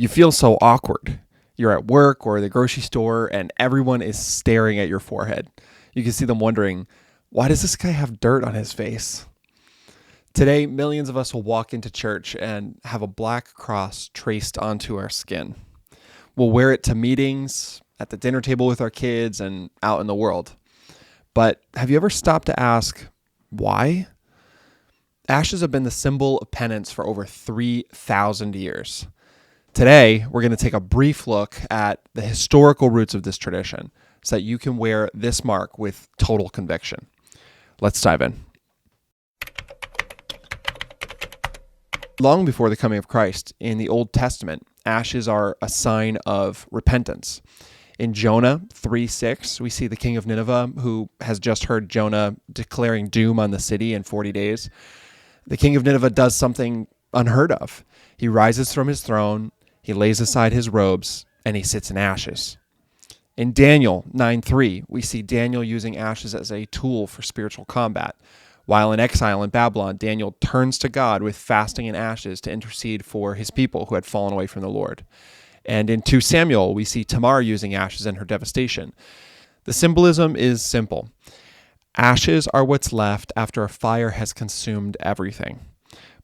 You feel so awkward. You're at work or the grocery store and everyone is staring at your forehead. You can see them wondering, why does this guy have dirt on his face? Today, millions of us will walk into church and have a black cross traced onto our skin. We'll wear it to meetings, at the dinner table with our kids, and out in the world. But have you ever stopped to ask, why? Ashes have been the symbol of penance for over 3,000 years. Today, we're going to take a brief look at the historical roots of this tradition so that you can wear this mark with total conviction. Let's dive in. Long before the coming of Christ, in the Old Testament, ashes are a sign of repentance. In Jonah 3:6, we see the king of Nineveh, who has just heard Jonah declaring doom on the city in 40 days. The king of Nineveh does something unheard of. He rises from his throne, he lays aside his robes, and he sits in ashes. In Daniel 9:3, we see Daniel using ashes as a tool for spiritual combat. While in exile in Babylon, Daniel turns to God with fasting and ashes to intercede for his people who had fallen away from the Lord. And in 2 Samuel, we see Tamar using ashes in her devastation. The symbolism is simple. Ashes are what's left after a fire has consumed everything.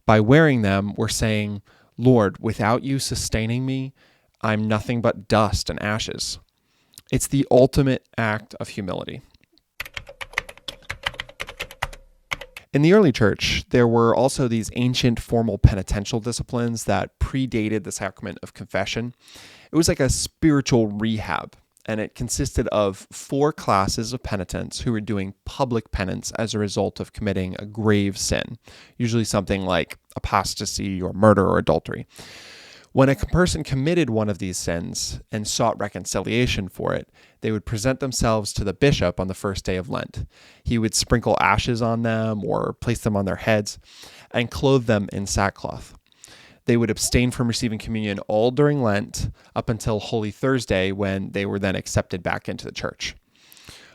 By wearing them, we're saying, Lord, without you sustaining me, I'm nothing but dust and ashes. It's the ultimate act of humility. In the early church, there were also these ancient formal penitential disciplines that predated the sacrament of confession. It was like a spiritual rehab, and it consisted of 4 classes of penitents who were doing public penance as a result of committing a grave sin, usually something like apostasy or murder or adultery. When a person committed one of these sins and sought reconciliation for it, they would present themselves to the bishop on the first day of Lent. He would sprinkle ashes on them or place them on their heads and clothe them in sackcloth. They would abstain from receiving communion all during Lent up until Holy Thursday, when they were then accepted back into the church.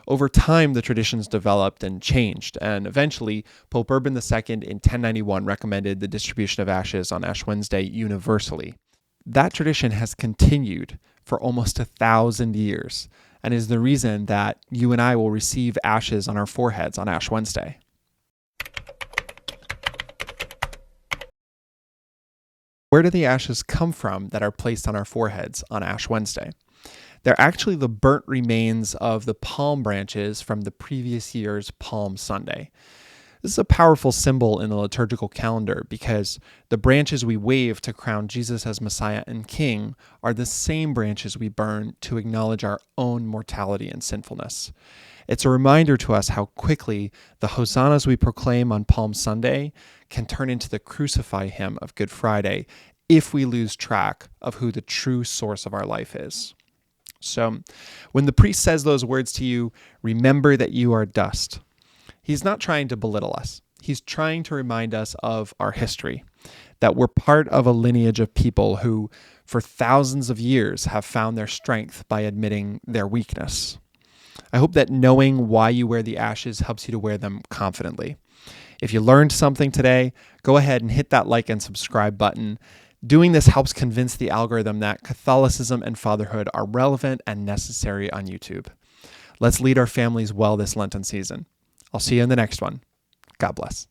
Over time, the traditions developed and changed, and eventually Pope Urban II in 1091 recommended the distribution of ashes on Ash Wednesday universally. That tradition has continued for almost 1,000 years and is the reason that you and I will receive ashes on our foreheads on Ash Wednesday. Where do the ashes come from that are placed on our foreheads on Ash Wednesday? They're actually the burnt remains of the palm branches from the previous year's Palm Sunday. This is a powerful symbol in the liturgical calendar because the branches we wave to crown Jesus as Messiah and King are the same branches we burn to acknowledge our own mortality and sinfulness. It's a reminder to us how quickly the hosannas we proclaim on Palm Sunday can turn into the crucify hymn of Good Friday if we lose track of who the true source of our life is. So when the priest says those words to you, remember that you are dust. He's not trying to belittle us. He's trying to remind us of our history, that we're part of a lineage of people who, for thousands of years, have found their strength by admitting their weakness. I hope that knowing why you wear the ashes helps you to wear them confidently. If you learned something today, go ahead and hit that like and subscribe button. Doing this helps convince the algorithm that Catholicism and fatherhood are relevant and necessary on YouTube. Let's lead our families well this Lenten season. I'll see you in the next one. God bless.